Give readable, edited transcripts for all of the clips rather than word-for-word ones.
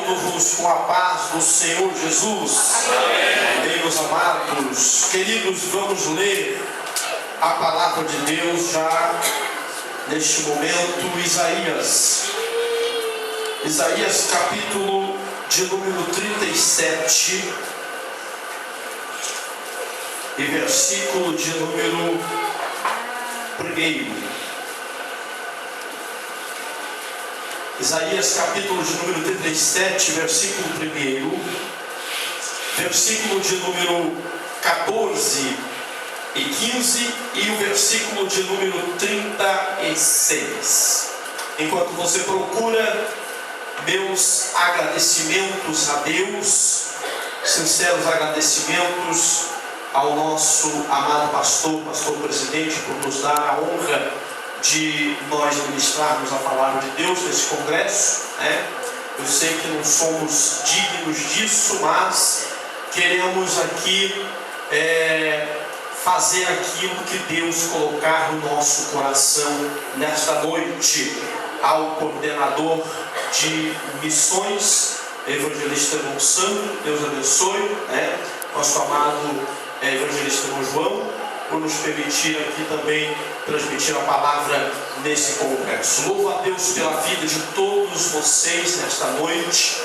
Saúdo-vos com a paz do Senhor Jesus. Amém, meus amados. Queridos, vamos ler a palavra de Deus já neste momento. Isaías capítulo de número 37 e versículo de número 1. Isaías capítulo de número 37, versículo 1, versículo de número 14 e 15 e o versículo de número 36. Enquanto você procura, meus agradecimentos a Deus, sinceros agradecimentos ao nosso amado pastor presidente, por nos dar a honra de nós ministrarmos a palavra de Deus nesse congresso, né? Eu sei que não somos dignos disso, mas queremos aqui fazer aquilo que Deus colocar no nosso coração nesta noite. Ao coordenador de missões, evangelista irmão Sandro, Deus abençoe, né? Nosso amado evangelista irmão João, por nos permitir aqui também transmitir a palavra nesse congresso. Louvo a Deus pela vida de todos vocês nesta noite,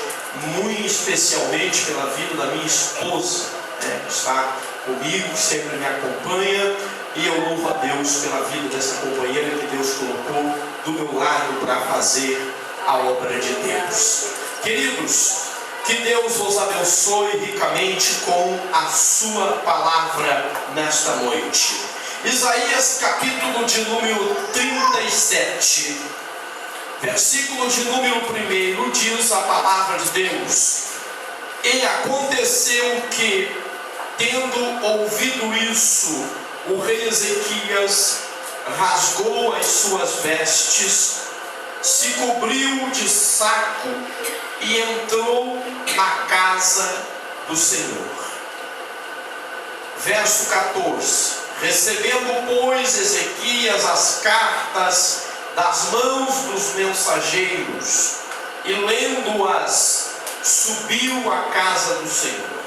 muito especialmente pela vida da minha esposa, né, que está comigo, que sempre me acompanha, e eu louvo a Deus pela vida dessa companheira que Deus colocou do meu lado para fazer a obra de Deus. Queridos, que Deus vos abençoe ricamente com a sua palavra nesta noite. Isaías capítulo de número 37, versículo de número 1, diz a palavra de Deus: E aconteceu que, tendo ouvido isso, o rei Ezequias rasgou as suas vestes, se cobriu de saco e entrou na casa do Senhor. Verso 14: Recebendo, pois, Ezequias as cartas das mãos dos mensageiros e lendo-as, subiu à casa do Senhor.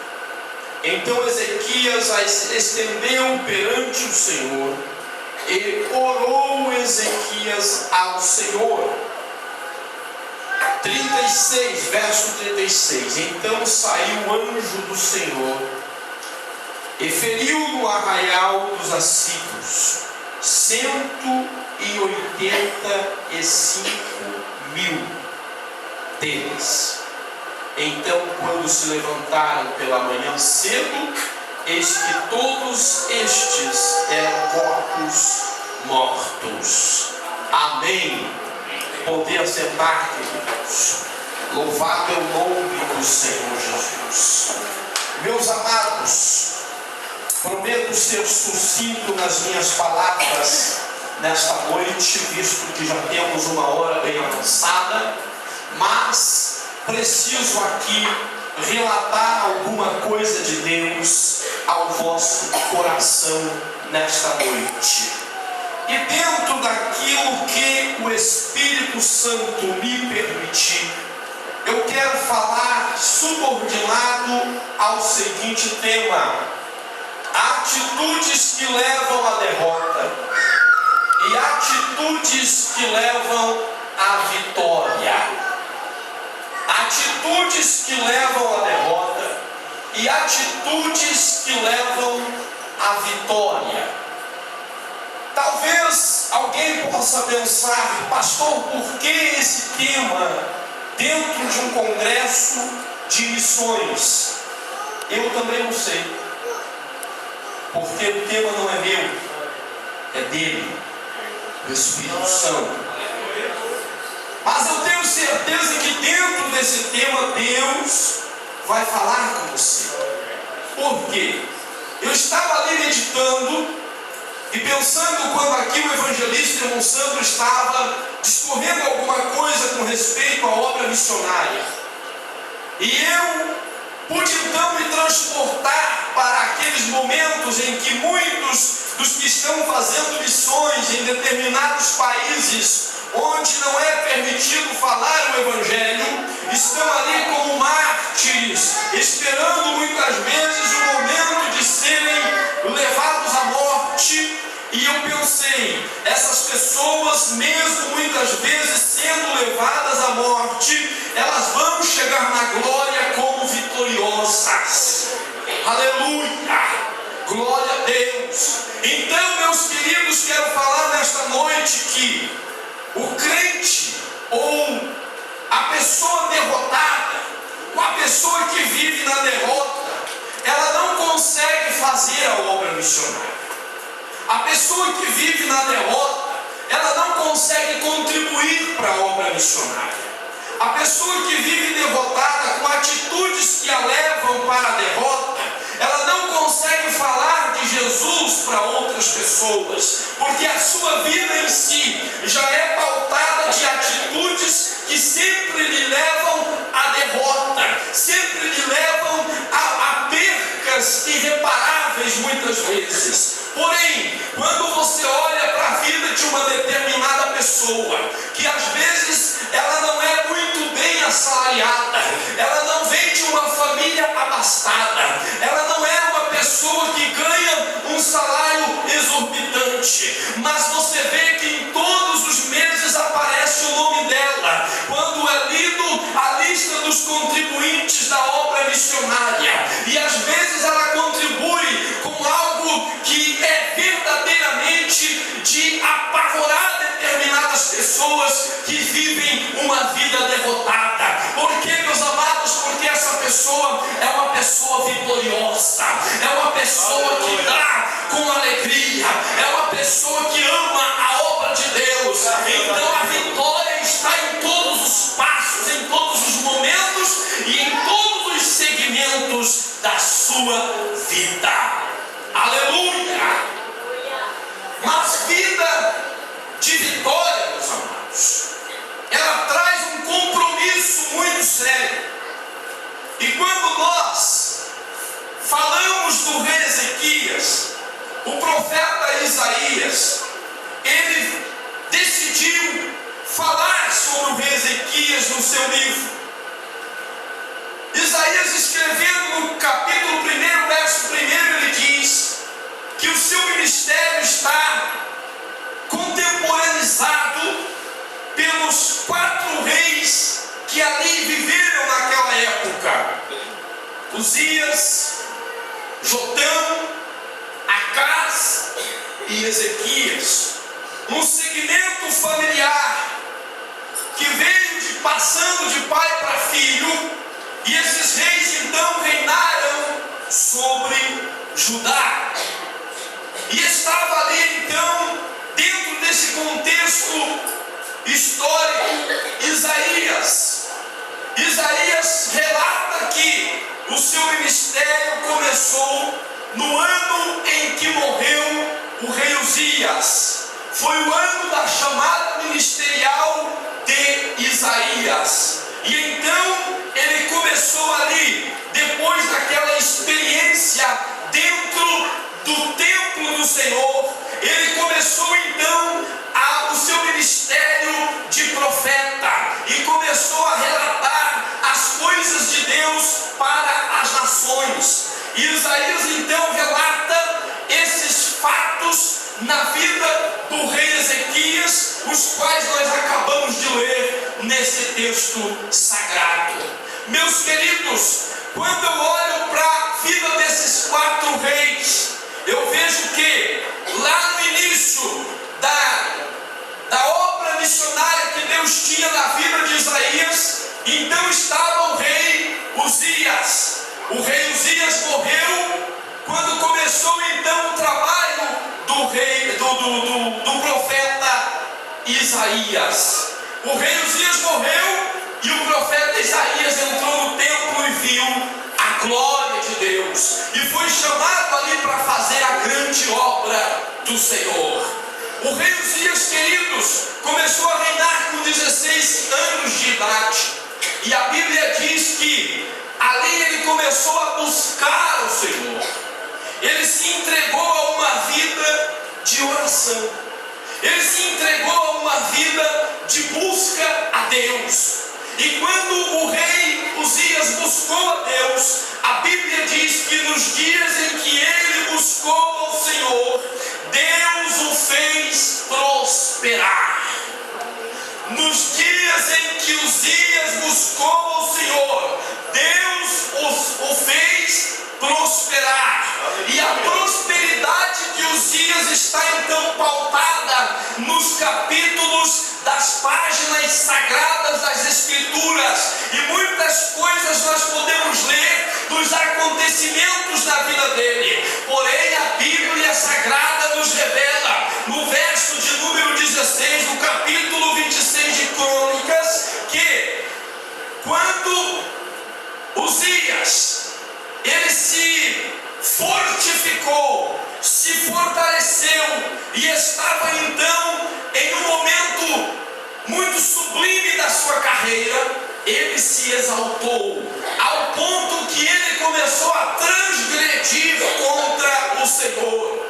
Então Ezequias as estendeu perante o Senhor e orou Ezequias ao Senhor. 36, verso 36. Então saiu o anjo do Senhor e feriu no arraial dos assírios 185.000 deles. Então, quando se levantaram pela manhã cedo, eis que todos estes eram corpos mortos. Amém. Poder assentar, queridos. Louvado é o nome do Senhor Jesus. Meus amados, prometo ser sucinto nas minhas palavras nesta noite, visto que já temos uma hora bem avançada, mas preciso aqui relatar alguma coisa de Deus ao vosso coração nesta noite. E dentro daquilo que o Espírito Santo me permitir, eu quero falar subordinado ao seguinte tema: atitudes que levam à derrota e atitudes que levam à vitória. Atitudes que levam à derrota e atitudes que levam à vitória. Talvez alguém possa pensar: pastor, por que esse tema dentro de um congresso de missões? Eu também não sei, porque o tema não é meu, é dele, do Espírito Santo. Mas eu tenho certeza que dentro desse tema Deus vai falar com você. Por quê? Eu estava ali meditando e pensando quando aqui o evangelista irmão Sandro estava discorrendo alguma coisa com respeito à obra missionária. E eu pude então me transportar para aqueles momentos em que muitos dos que estão fazendo missões em determinados países onde não é permitido falar o Evangelho, estão ali como mártires, esperando muitas vezes o momento de serem levados à morte. E eu pensei, essas pessoas, mesmo muitas vezes sendo levadas à morte, elas vão chegar na glória como vitoriosas. Aleluia! Glória a Deus! Então, meus queridos, quero falar nesta noite que o crente, ou a pessoa derrotada, ou a pessoa que vive na derrota, ela não consegue fazer a obra missionária. A pessoa que vive na derrota, ela não consegue contribuir para a obra missionária. A pessoa que vive derrotada, com atitudes que a levam para a derrota, ela não consegue falar de Jesus para outras pessoas, porque a sua vida em si já é pautada de atitudes que sempre lhe levam à derrota, sempre lhe levam a percas irreparáveis muitas vezes. Porém, quando você olha para a vida de uma determinada pessoa, que às vezes ela não é muito bem assalariada, ela não vem de uma família abastada, ela não é uma pessoa que ganha um salário exorbitante, mas você vê que em todos os meses aparece o nome dela, quando é lido a lista dos contribuintes da obra missionária, e às vezes ela contribui com algo que é verdadeiramente de apavorar determinadas pessoas que vivem uma vida derrotada. Por quê, meus amados? Porque essa pessoa é uma pessoa vitoriosa, é uma pessoa que dá com alegria, é uma pessoa que ama a obra de Deus. Então a vitória está em todos os passos, em todos os momentos e em todos os segmentos da sua vida. Aleluia! Mas vida de vitória, meus amados, ela traz um compromisso muito sério. E quando nós falamos do rei Ezequias, o profeta Isaías, ele decidiu falar sobre o rei Ezequias no seu livro. Isaías, escrevendo no capítulo 1, verso 1, ele diz que o seu ministério está contemporaneizado pelos 4 reis que ali viveram naquela época: Uzias, Jotão, Acás e Ezequias. Um segmento familiar que veio passando de pai para filho, e esses reis então reinaram sobre Judá. E estava ali então, dentro desse contexto histórico, Isaías. Isaías relata que o seu ministério começou no ano em que morreu o rei Uzias. Foi o ano da chamada ministerial de Isaías. E então ele começou ali, depois daquela experiência dentro do templo do Senhor, ele começou então o seu ministério de profeta e começou a relatar as coisas de Deus para as nações. E Isaías então relata esses fatos na vida do rei Ezequias, os quais nós acabamos de ler nesse texto sagrado. Meus queridos, quando eu olho para a vida desses 4 reis, eu vejo que lá no início da obra missionária que Deus tinha na vida de Isaías, então estava o rei Uzias. O rei Uzias morreu quando começou então o trabalho do profeta Isaías. O rei Uzias morreu e o profeta Isaías entrou no templo e viu a glória de Deus e foi chamado ali para fazer a grande obra do Senhor. O rei Uzias, queridos, começou a reinar com 16 anos de idade, e a Bíblia diz que ali ele começou a buscar o Senhor. Ele se entregou a uma vida de oração. Ele se entregou a uma vida de busca a Deus. E quando o rei Uzias buscou a Deus, a Bíblia diz que nos dias em que ele buscou ao Senhor, Deus o fez prosperar. Nos dias em que Uzias buscou ao Senhor, Deus o fez prosperar. E a prosperidade de Uzias está então pautada nos capítulos das páginas sagradas das Escrituras. E muitas coisas nós podemos ler dos acontecimentos da vida dele. Porém, a Bíblia Sagrada nos revela, no verso de número 16, do capítulo 26 de Crônicas, que quando Uzias ele se fortificou, se fortaleceu e estava então em um momento muito sublime da sua carreira, ele se exaltou ao ponto que ele começou a transgredir contra o Senhor.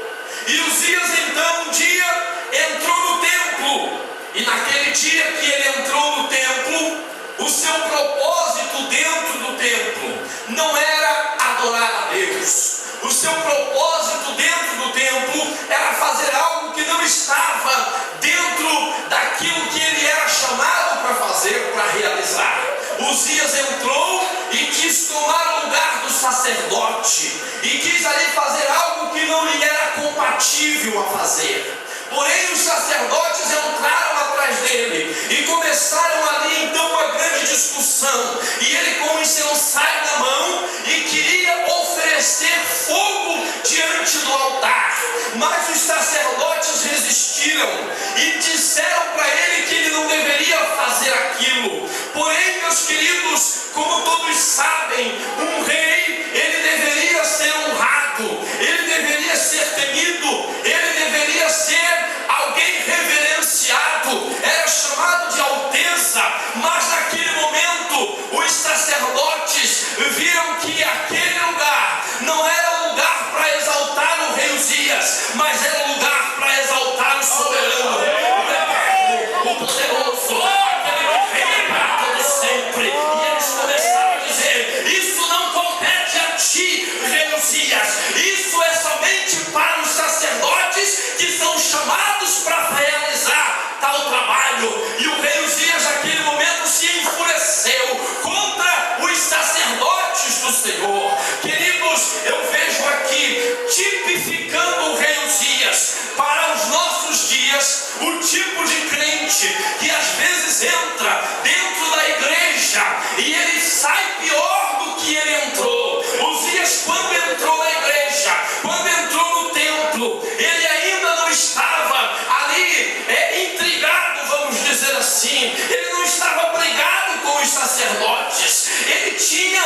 E Uzias então um dia entrou no templo, e naquele dia que ele entrou no templo, o seu propósito dentro do templo não era adorar a Deus. O seu propósito dentro do templo era fazer algo que não estava dentro daquilo que ele era chamado para fazer, para realizar. Uzias entrou e quis tomar o lugar do sacerdote e quis ali fazer algo que não lhe era compatível a fazer. Porém, os sacerdotes entraram atrás dele e começaram ali então uma grande discussão. E ele com o incensário na mão e queria oferecer fogo diante do altar. Mas os sacerdotes resistiram e disseram para ele que ele não deveria fazer aquilo. Porém, meus queridos, como todos sabem, um rei, ele deveria ser honrado, ele deveria ser temido, ele deveria ser alguém reverenciado, era chamado de alteza. Mas naquele momento os sacerdotes viram que aquele lugar não era lugar para exaltar o rei Uzias, mas era lugar para exaltar o soberano, o eterno, o poderoso, aquele que reina para todo sempre. E eles começaram a dizer: isso não compete a ti, rei Uzias, isso é somente para os sacerdotes que são chamados para realizar tal trabalho. E o rei Uzias naquele momento se enfureceu contra os sacerdotes do Senhor. Queridos, eu vejo aqui, tipificando o rei Uzias para os nossos dias, o tipo de crente que às vezes entra dentro da igreja e ele sai pior do que ele entrou. Uzias, quando entrou na igreja, quando entrou no templo, ele ainda não estava ali intrigado, vamos dizer assim. Ele não estava brigado com os sacerdotes. Ele tinha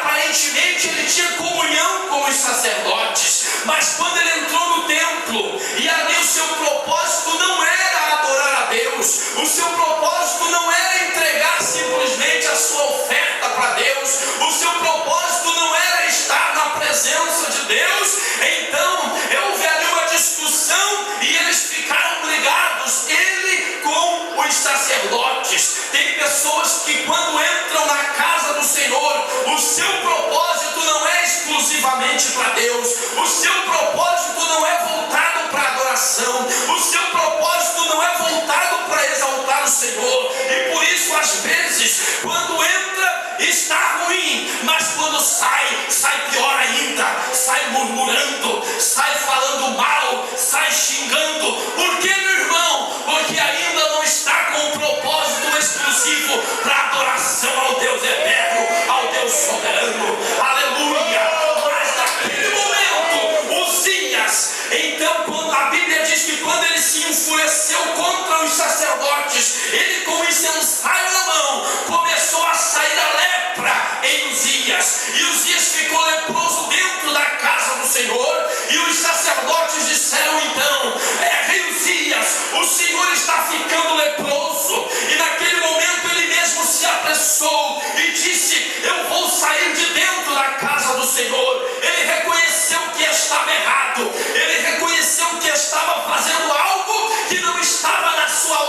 aparentemente ele tinha comunhão com os sacerdotes. Mas quando ele entrou no templo, e ali o seu propósito não era adorar a Deus, o seu propósito não era entregar simplesmente a sua oferta para Deus, o seu propósito não era estar na presença de Deus. Então houve ali uma discussão e eles ficaram brigados, ele com os sacerdotes. Tem pessoas que quando entram na casa do Senhor, o seu propósito não é exclusivamente para Deus, o seu propósito não é voltado para adoração, o seu propósito não é voltado para exaltar o Senhor. E por isso às vezes quando entra está ruim, mas quando sai pior ainda, sai murmurando, sai falando mal, sai xingando. Por que, meu irmão? Porque ainda não está com um propósito exclusivo para adoração ao Deus eterno, ao Deus soberano. Aleluia! Mas naquele momento, Uzias, então quando a Bíblia diz que quando ele se enfureceu contra os sacerdotes, ele com o incensário na mão começou a sair a lepra em Uzias, e Uzias ficou leproso dentro da casa do Senhor. E os sacerdotes disseram então: rei Uzias, o Senhor está ficando leproso. E naquele momento ele mesmo se apressou e disse: eu vou sair de dentro da casa do Senhor. Ele reconheceu que estava errado, ele reconheceu que estava fazendo algo que não estava na sua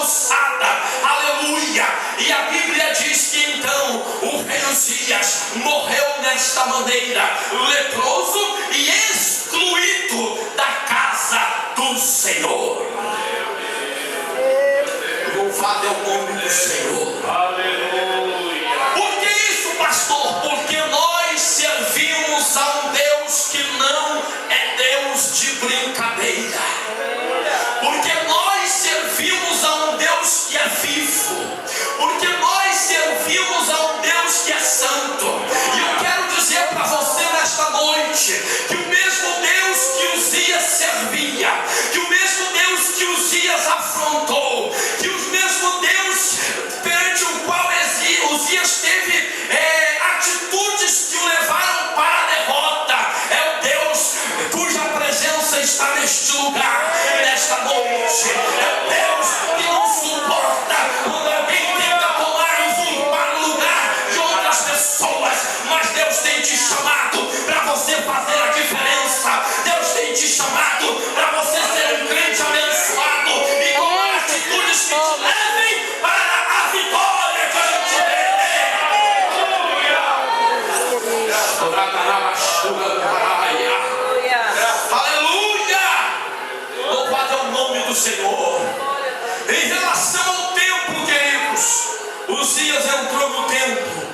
Senhor. Aleluia. Por que isso, pastor? Porque nós servimos a um Deus que não é Deus de brincadeira. Porque nós servimos a um Deus que é vivo. Porque nós servimos a um Deus que é santo. E eu quero dizer para você nesta noite que o mesmo Deus que Uzias servia, que o mesmo Deus que Uzias afrontou, que o mesmo Deus perante o qual Uzias teve atitudes que o levaram para a derrota, é o Deus cuja presença está neste lugar, nesta noite. É o Deus que não suporta quando alguém tenta tomar e usurpar o lugar de outras pessoas, mas Deus tem te chamado para você fazer a diferença. Deus tem te chamado para você ser um crente abençoado e tomar atitudes que te levem para a vitória diante dele. Aleluia! Louvado é o nome do Senhor. Em relação ao templo, queridos, Uzias entrou no templo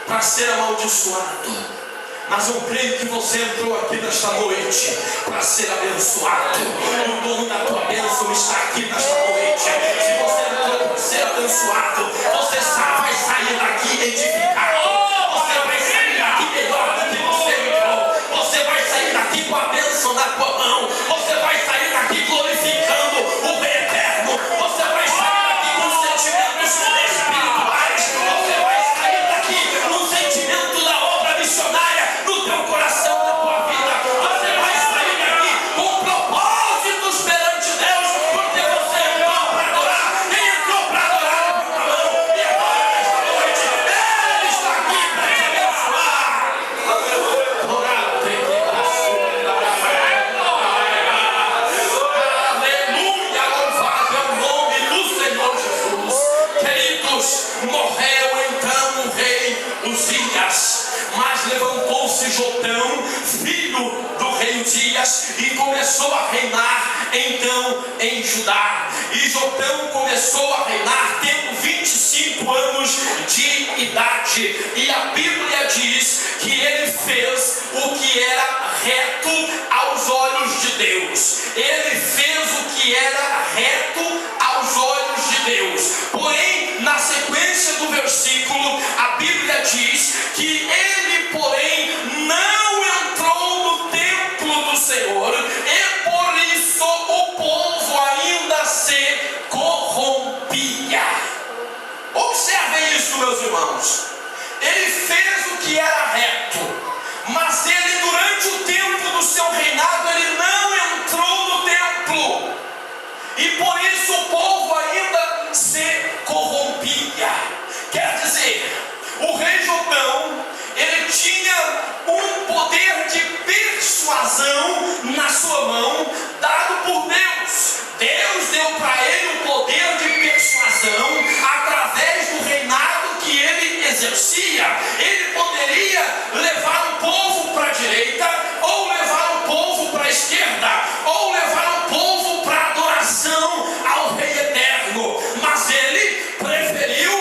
para ser amaldiçoado. Mas eu creio que você entrou aqui nesta noite para ser abençoado. O dono da tua bênção está aqui nesta noite. Se você entrou para ser abençoado, você vai sair daqui edificado. Você vai sair daqui melhor do que você entrou. Você vai sair daqui com a bênção na tua mão. Você vai sair daqui glorificando o Rei Eterno. Você vai sair daqui com sentimentos espirituais. Você vai sair daqui com o sentimento da obra missionária no teu coração, na tua vida. Você vai sair daqui com propósitos perante Deus, porque você entrou para adorar. Quem entrou para adorar, levanta a mão. E agora, nesta noite, Ele está aqui para te abençoar. Aleluia, louvado é o nome do Senhor Jesus. Queridos, morreu então o rei Uzias, mas levantou-se Jotão, filho do rei Uzias, e começou a reinar então em Judá. E Jotão começou a reinar tendo 25 anos de idade. E a Bíblia diz que ele fez o que era reto aos olhos de Deus. Ele fez o que era reto aos olhos de Deus. Porém, na sequência do versículo, a Bíblia diz que ele, porém, não entrou no templo do Senhor, e por isso o povo ainda se corrompia. Observem isso, meus irmãos. Ele fez o que era reto, mas ele, durante o tempo do seu reinado, ele não entrou no templo, e por isso o povo ainda se corrompia. Quer dizer, o rei Jotão, ele tinha um poder de persuasão na sua mão, dado por Deus. Deus deu para ele o poder de persuasão através do reinado que ele exercia. Ele poderia levar o povo para a direita, ou levar o povo para a esquerda, ou levar o povo para a adoração ao Rei Eterno. Mas ele preferiu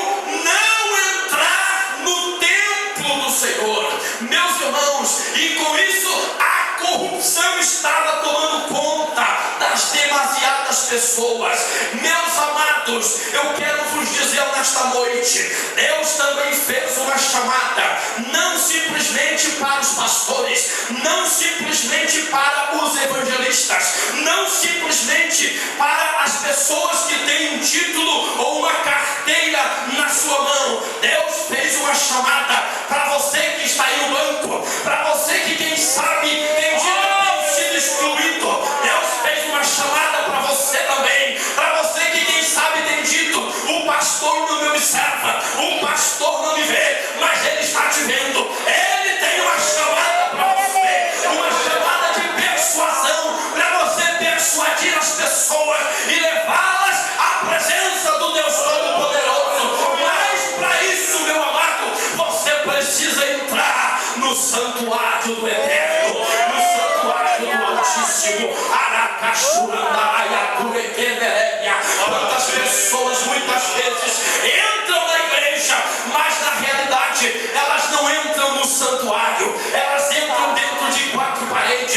não entrar no templo do Senhor. Meus irmãos, e com isso a corrupção estava tomando conta das demasiadas pessoas. Meus amados, eu quero vos dizer nesta noite, Deus também fez uma chamada, não simplesmente para os pastores, não simplesmente para os evangelistas, não simplesmente para as pessoas que têm um título ou uma carteira na sua mão. Deus fez uma chamada para você que está aí no banco, para você que, quem sabe, tem sido excluído. Deus fez uma chamada para você também, para você que, quem sabe, tem dito: o pastor não me observa, o pastor não me vê, mas ele está te vendo. Ele tem uma chamada para você, uma chamada de persuasão, para você persuadir as pessoas e levá-las à presença do Deus Todo-Poderoso. Mas para isso, meu amado, você precisa entrar no santuário do Eterno, no santuário do Altíssimo. Quantas pessoas muitas vezes entram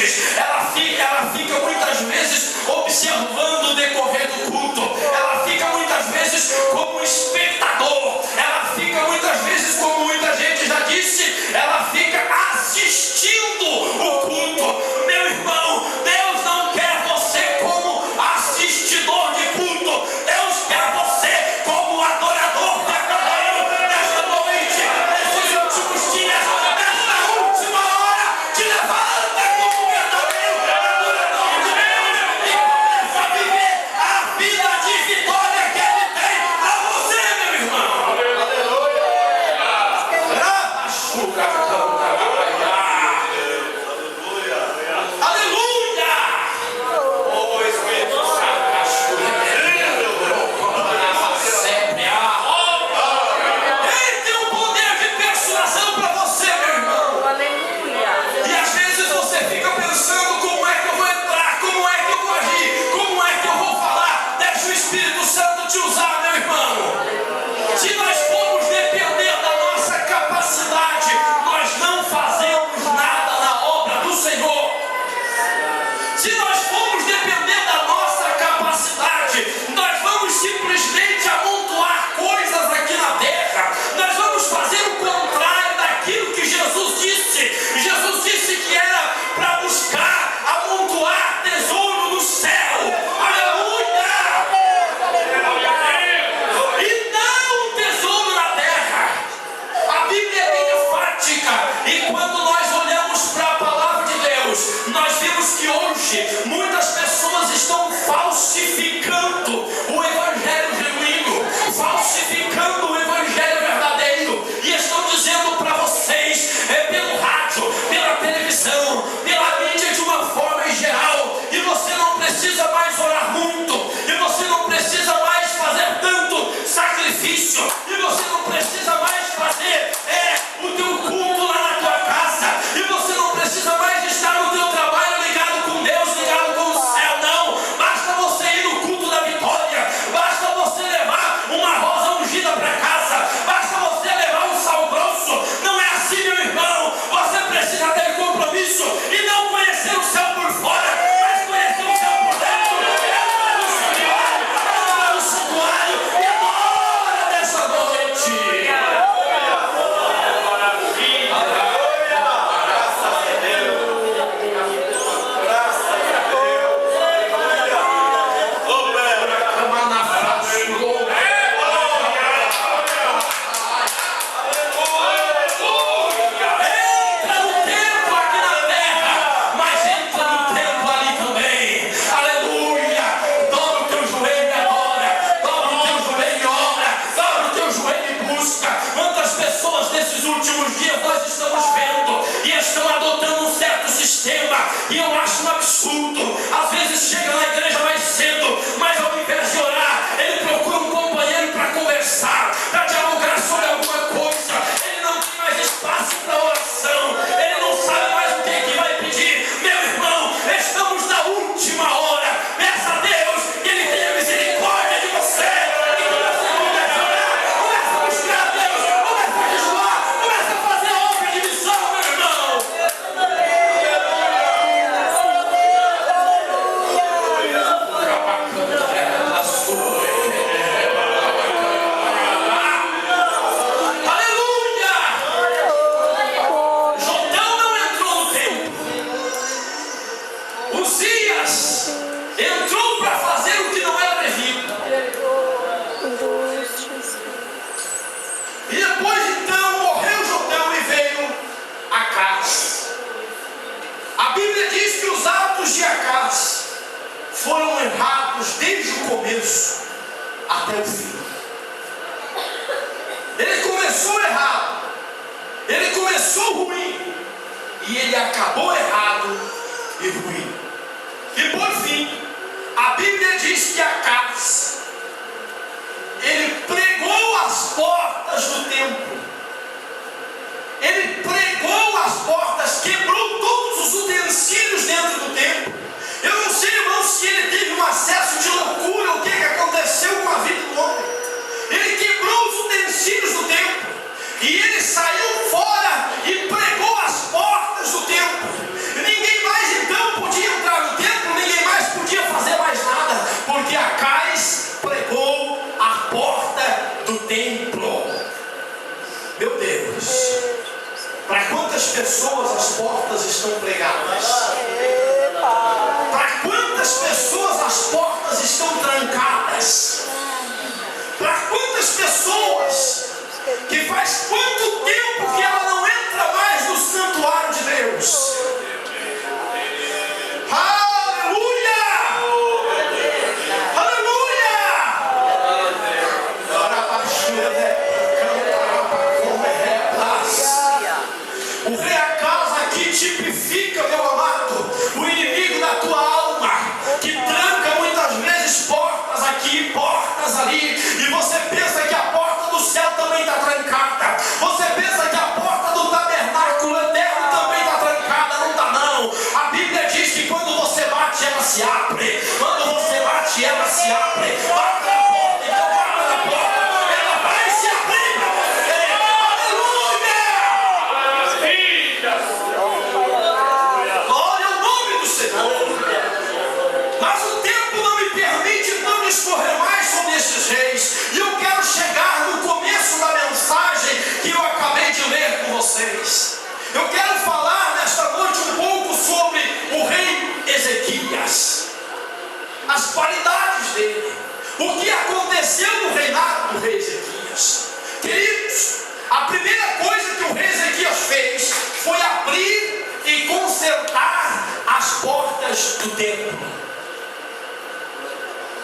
atitudes. Ela fica muitas vezes observando o decorrer do culto. Ela fica muitas vezes como espectador. Ela fica muitas vezes, como muita gente já disse, ela fica assistindo o culto. Meu irmão, Deus não quer você como assistidor de culto. Deus quer você como adorador verdadeiro nesta noite, nesses últimos dias, nesta última hora. Te levanta como verdadeiro adorador de Deus e começa a viver a vida de vitória que Ele tem para você, meu irmão. Simplesmente amontoar coisas aqui na terra. Nós vamos fazer o contrário daquilo que Jesus disse. Jesus disse que era para buscar, amontoar tesouro no céu. Aleluia! E não um tesouro na terra. A Bíblia é bem enfática. E quando nós olhamos para a palavra de Deus, nós vemos que hoje muitas pessoas estão falsificando o evangelho genuíno, falsificando o evangelho verdadeiro, e estão dizendo para vocês, pelo rádio, pela televisão, pela mídia de uma forma em geral, e você não precisa mais orar muito, e você não precisa mais fazer tanto sacrifício, e você não precisa mais fazer o teu culto lá na tua casa, e você não precisa mais estar no teu trabalho ligado com Deus, ligado com o céu, não. Basta você ir no culto da vitória, basta você levar uma rosa ungida para casa, basta você levar um sal grosso. Não é assim, meu irmão. Você precisa ter compromisso e não conhecer o céu por fora, mas conhecer o céu por dentro. Entra no santuário e adora nessa noite. Últimos dias nós estamos vendo e estão adotando um certo sistema, e eu acho um absurdo. Às vezes chega na igreja mais cedo, mas ao invés de orar, ele procura um companheiro para conversar, para dialogar sobre alguma coisa. Ele não tem mais espaço para oração, ele não sabe mais o que vai pedir. Meu irmão, estamos na última hora. Peça a Deus que Ele tenha misericórdia de você e que você comece a orar, comece a buscar a Deus, comece a jejuar, comece a fazer a obra de missão, meu irmão. Aleluia! Jotão não entrou no templo. Uzias entrou para fazer o que não era devido. E depois então morreu Jotão e veio Acás. A Bíblia diz que os atos de Acás foram errados desde o começo até o fim. Ele começou errado, ele começou ruim, e ele acabou errado e ruim. E por fim, a Bíblia diz que Acás, ele pregou as portas do templo. Ele pregou as portas, quebrou todos os utensílios dentro do templo. Eu não sei, irmão, se ele teve um acesso de loucura, o que aconteceu com a vida do homem. Ele quebrou os utensílios do templo, e ele saiu fora e pregou as portas do templo. Ninguém mais então estão trancadas? Para quantas pessoas que faz quanto tempo que ela não entra mais no santuário de Deus? Aleluia! Aleluia! O rei Acaz aqui tipifica, meu amado, o inimigo da tua alma, que tranca muitas vezes portas aqui, portas ali, e você pensa que a porta do céu também está trancada. Você pensa que a porta do tabernáculo eterno também está trancada. Não está não. A Bíblia diz que quando você bate, ela se abre. Quando você bate, ela se abre. Bate na porta, então bate na porta. Ela vai se abrir para você. Aleluia! Glória ao nome do Senhor. Mas o tempo não me permite não discorrer mais sobre esses reis. E eu quero chegar no começo da mensagem que eu acabei de ler com vocês. Eu quero falar nesta noite um pouco sobre o rei Ezequias, as qualidades dele, o que aconteceu no reinado do rei Ezequias. Queridos, a primeira coisa que o rei Ezequias fez foi abrir e consertar as portas do templo.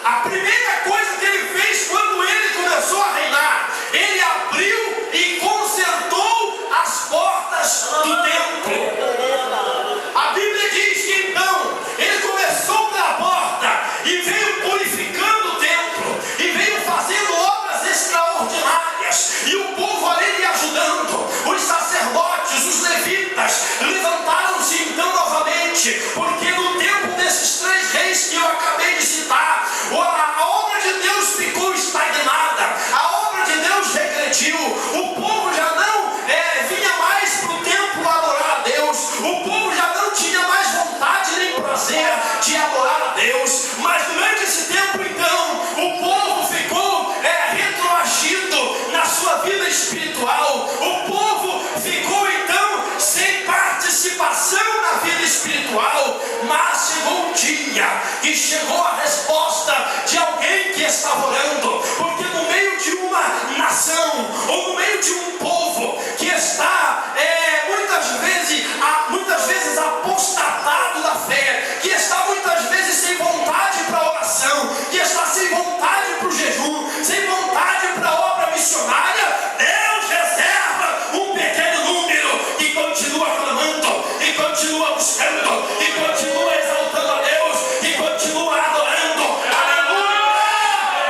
A primeira coisa que ele fez quando ele começou a reinar, ele abriu e consertou as portas do templo. A Bíblia diz que então ele começou pela porta e veio purificando o templo e veio fazendo obras extraordinárias, e o povo ali lhe ajudando. Os sacerdotes, os levitas levantaram-se então novamente, porque no tempo desses 3 reis que eu acabei de citar, a obra de Deus ficou estagnada, a obra de Deus regrediu, o povo já não vinha mais para o templo adorar a Deus, o povo já não tinha mais vontade nem prazer de adorar a Deus. Mas durante esse tempo então, o povo ficou retroagindo na sua vida espiritual, o povo ficou então sem participação na vida espiritual. Mas chegou um dia que chegou a resposta de alguém que estava orando, porque no meio de uma nação, ou no meio de um povo que está muitas vezes apostatado da fé, que está muitas vezes sem vontade para a oração, que está sem vontade para o jejum, sem vontade para a obra missionária, Deus reserva um pequeno número que continua clamando, e continua buscando, e continua exaltando a Deus, e continua adorando. Aleluia!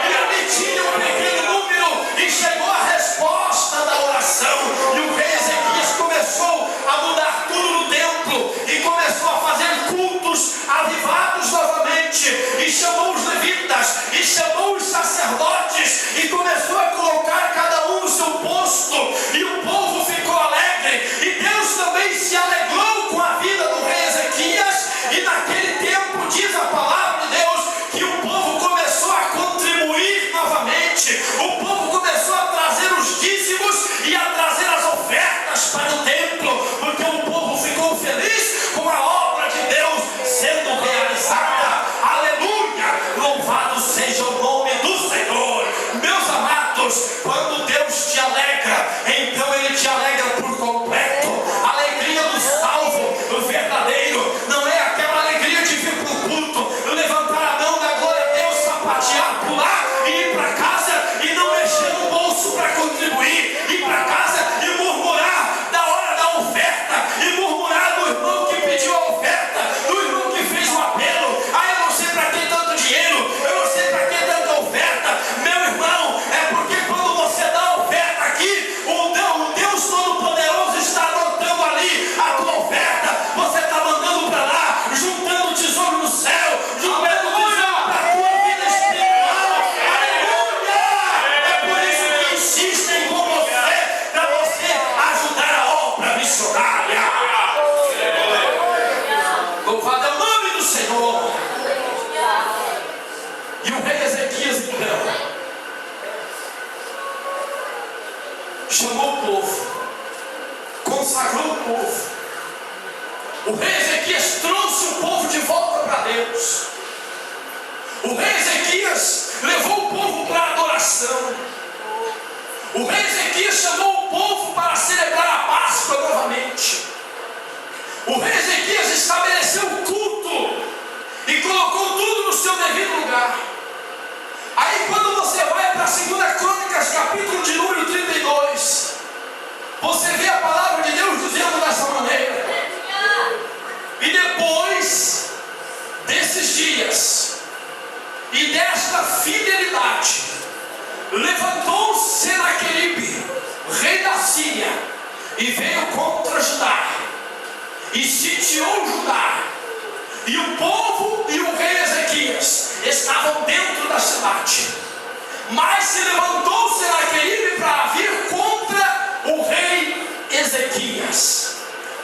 E ali tinha um pequeno número, e chegou a resposta da oração, e o rei Ezequias começou a mudar tudo no templo, e começou a fazer cultos avivados novamente, e chamou os levitas, e chamou os sacerdotes, e começou a colocar cada um no seu posto, e o povo ficou alegre, e Deus também se alegrou com a vida do rei Ezequias. E naquele tempo diz a palavra de Deus que o povo começou a contribuir novamente, o povo começou a trazer os dízimos e a trazer as ofertas para o templo, porque o povo ficou feliz com a obra de Deus sendo realizada. O rei Ezequias chamou o povo para celebrar a Páscoa novamente. O rei Ezequias estabeleceu o culto e colocou tudo no seu devido lugar. Aí quando você vai para 2 Crônicas, capítulo de número 32, você vê a palavra de Deus dizendo dessa maneira: e depois desses dias e desta fidelidade, levantou-se Senaqueribe, rei da Síria, e veio contra Judá, e sitiou Judá, e o povo e o rei Ezequias estavam dentro da cidade. Mas se levantou Senaqueribe para vir contra o rei Ezequias,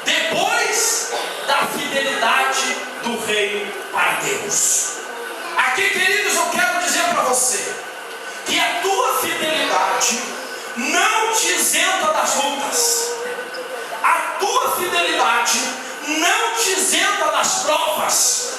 depois da fidelidade do rei para Deus. Aqui, queridos, eu quero dizer para você que a tua fidelidade não te isenta das lutas. A tua fidelidade não te isenta das provas.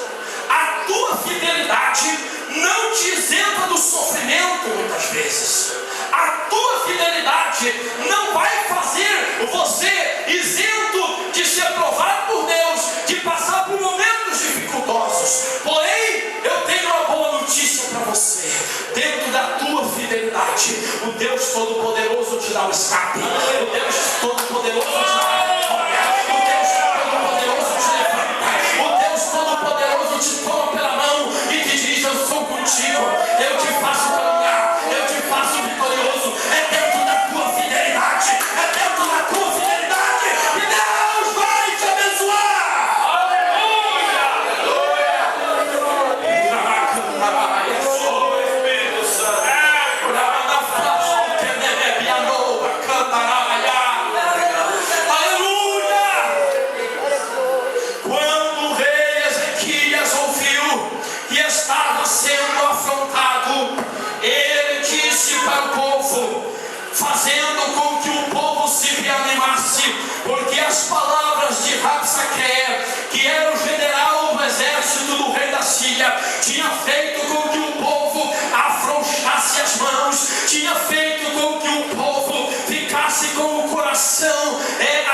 A tua fidelidade não te isenta do sofrimento muitas vezes. A tua fidelidade não vai fazer você isento de ser provado por Deus, de passar por momentos dificultosos. Porém, eu tenho uma boa notícia para você. Dentro da tua fidelidade, o Deus Todo-Poderoso te dá o escape. O Deus Todo-Poderoso te dá a vitória. O Deus Todo-Poderoso te levanta. O Deus Todo-Poderoso te toma pela mão e te diz: eu sou contigo, eu te faço caminhar, eu te faço vitorioso. É dentro da tua fidelidade, é dentro da tua fidelidade que Deus vai te abençoar. Aleluia! Quando o rei Ezequias ouviu que estava sendo afrontado, ele disse para o povo, fazendo com que o povo se reanimasse, porque as palavras de Rabsaque, que era o general do exército do rei da Síria, tinha feito com que o povo afrouxasse as mãos, tinha feito com que o povo ficasse com o coração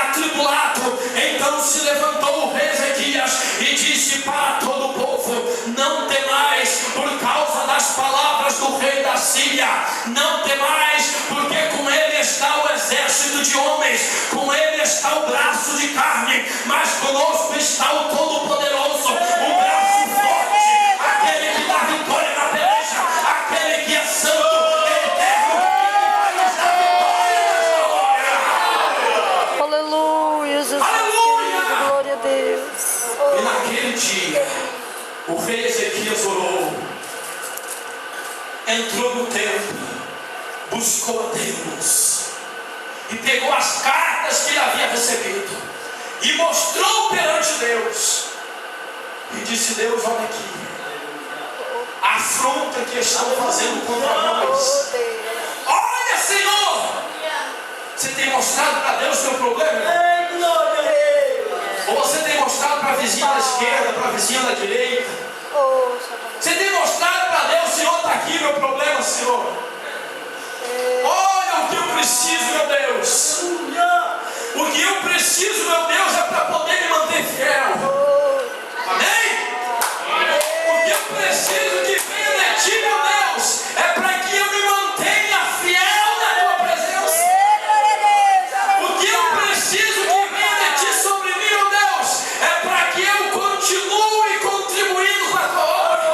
atribulado. Então se levantou o rei Ezequias e disse para todo o povo: não temais por causa das palavras do rei da Síria, não temais, porque com ele está o exército de homens, com ele está o braço de carne, mas conosco está o Todo-Poderoso, o braço forte, aquele que dá vitória na peleja, aquele que é santo, eterno, que vai nos dar vitória nesta hora. Aleluia, Jesus. Aleluia! Glória a Deus. E naquele dia, o rei Ezequias orou, entrou no templo, buscou a Deus, e pegou as cartas que ele havia recebido, e mostrou perante Deus, e disse: Deus, olha aqui, a afronta que estão fazendo contra nós. Olha, Senhor, você tem mostrado para Deus o seu problema? Ou você tem mostrado para a vizinha da esquerda, para a vizinha da direita? Você tem mostrado para Deus: Senhor, está aqui meu problema, Senhor. Olha o que eu preciso, meu Deus. O que eu preciso, meu Deus, é para poder me manter fiel. Amém? O que eu preciso que venha de ti, meu Deus, é para que eu me mantenha fiel na tua presença. O que eu preciso que venha de ti sobre mim, meu Deus, é para que eu continue contribuindo com a tua obra.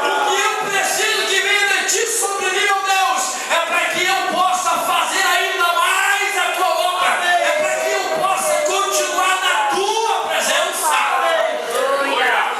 O que eu preciso que venha de ti sobre mim, meu Deus, é para que eu possa fazer ainda mais a tua obra. É para que eu possa continuar na tua presença.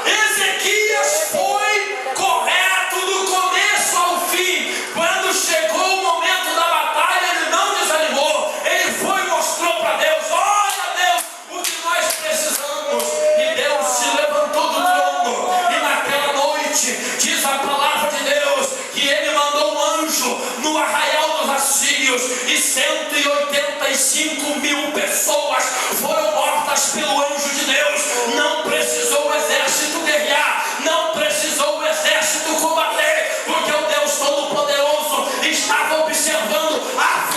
Ezequias foi correto do começo ao fim. Quando chegou o momento da batalha, ele não desanimou. Ele foi e mostrou para Deus: olha, Deus, o que nós precisamos. E Deus se levantou do trono. E naquela noite, diz a palavra de Deus, que ele mandou um anjo no arraial dos assírios, e 185.000 pessoas foram mortas pelo anjo de Deus. Não precisou o exército guerrear, não precisou o exército combater, porque o Deus Todo-Poderoso estava observando a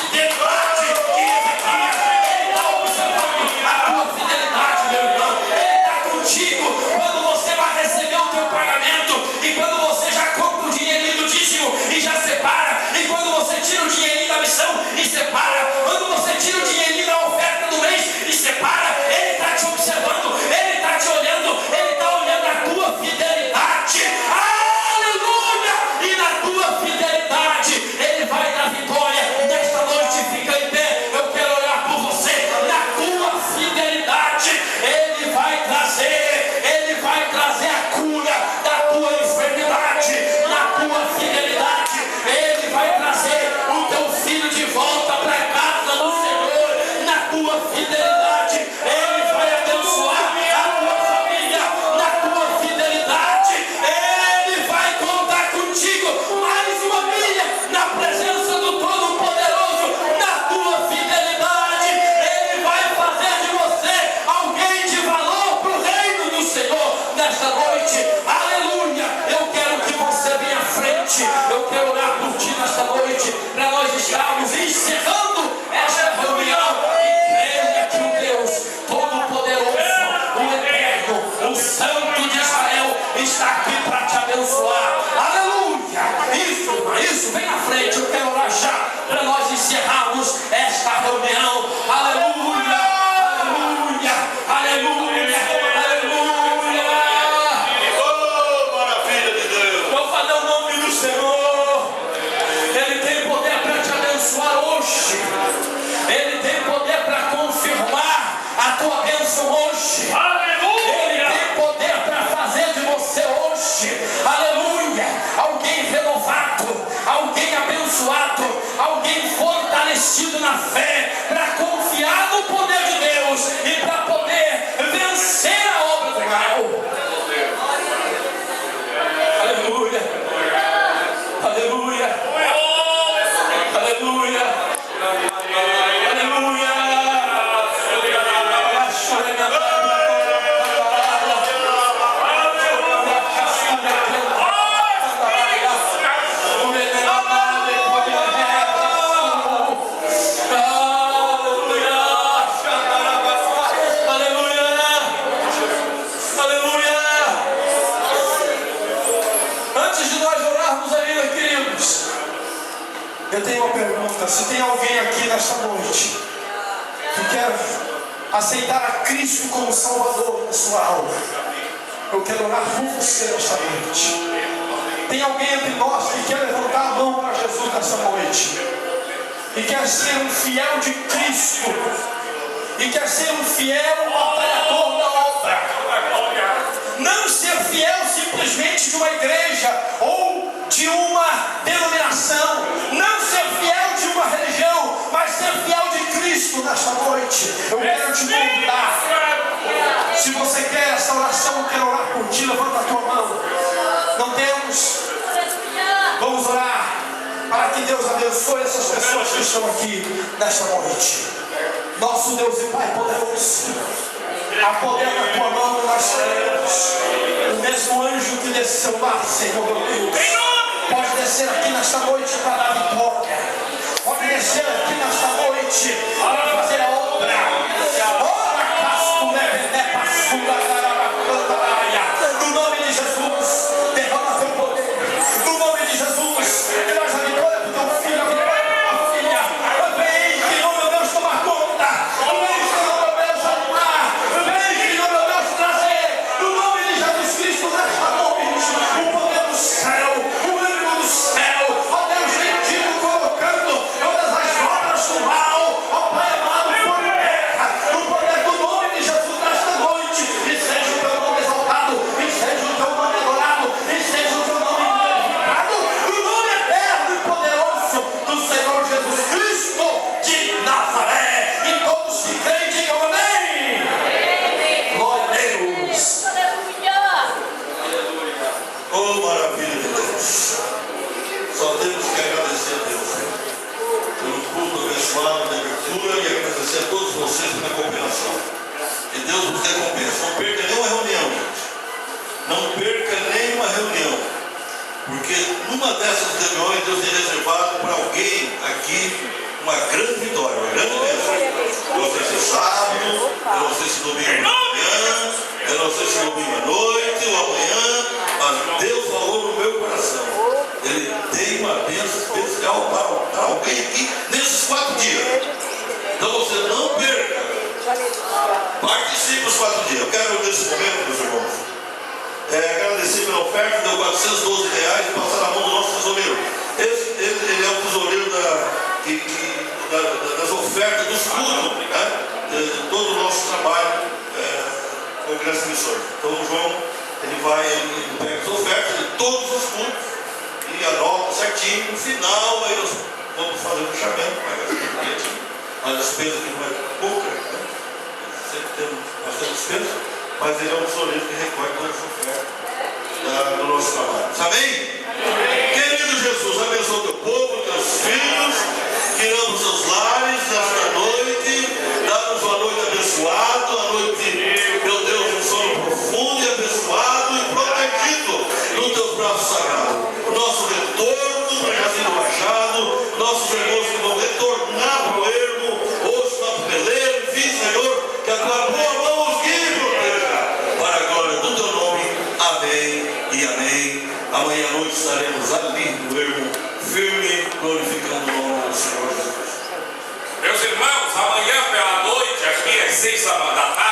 Eu tenho uma pergunta: se tem alguém aqui nesta noite que quer aceitar a Cristo como Salvador da sua alma, eu quero orar por você nesta noite. Tem alguém entre nós que quer levantar a mão para Jesus nesta noite e quer ser um fiel de Cristo e quer ser um fiel batalhador da obra? Não ser fiel simplesmente de uma igreja ou de uma denominação, não ser fiel de uma religião, mas ser fiel de Cristo nesta noite. Eu quero te convidar. Se você quer essa oração, eu quero orar por ti. Levanta a tua mão. Não temos? Vamos orar para que Deus abençoe essas pessoas que estão aqui nesta noite. Nosso Deus e Pai poderoso, a poder da tua mão nós queremos. O mesmo anjo que desceu lá, Senhor meu Deus, pode descer aqui nesta noite para dar vitória. Pode descer aqui nesta noite para fazer a obra. Ora, casco, leve, passura, no nome de Jesus, derrama teu poder. No nome de Jesus, traz a vitória para o teu filho, a vitória para a tua filha. Vem, Senhor meu Deus, tomar conta. Vem, Senhor meu Deus, animar. Vem, Senhor meu Deus, trazer. No nome de Jesus Cristo, nesta noite, o poder do céu, o ânimo do céu. Ó Deus bendito, colocando todas as obras do mal. Ó Pai amado, por terra. No poder do nome de Jesus nesta noite. E seja o teu nome exaltado. E seja o teu nome adorado. E seja o teu nome glorificado. No nome eterno e poderoso do Senhor Jesus Cristo de Nazaré. E todos que creem, digam amém. Glória a Deus. Oh, maravilha de Deus. Só temos que agradecer a Deus pelo culto abençoado da abertura e agradecer a todos vocês pela cooperação. Que Deus nos recompense. Não perca nenhuma reunião, gente. Não perca nenhuma reunião. Porque numa dessas reuniões Deus tem reservado para alguém aqui uma grande vitória, uma grande bênção. Eu não sei se sábado, eu não sei se domingo de manhã, eu não sei se domingo à noite ou amanhã, mas Deus falou no meu coração. Ele tem uma bênção especial para alguém aqui nesses 4 dias. Então você não perca. Participe dos 4 dias. Eu quero nesse momento, meus irmãos, agradecer pela oferta, deu R$412 e passar na mão do nosso tesoureiro. Ele é o tesoureiro das ofertas dos cultos, né? De todo o nosso trabalho, Congresso Missões. Então o João, ele pega as ofertas de todos os cultos e anota certinho. No final, aí nós vamos fazer o fechamento, mas a despesa aqui não é pouca, né? Sempre temos bastante despesa, mas ele é um tesoureiro que recolhe todas as ofertas do nosso trabalho. Amém? Querido Jesus, abençoa o teu povo, teus filhos, que amam os seus lares nesta noite. Dá-nos uma noite abençoada, uma noite, meu Deus, um sono profundo e abençoado e protegido nos teus braços sagrados. Nosso retorno para Jacinto Machado, nossos irmãos que vão retornar para o ermo, hoje para o peleiro, enfim, Senhor, que a tua boa mão os guie e proteja, para a glória do teu nome. Amém e amém. Amanhã à noite estaremos ali no ermo, firme, glorificando o nome do Senhor Jesus. Meus irmãos, amanhã pela noite, aqui às 6 da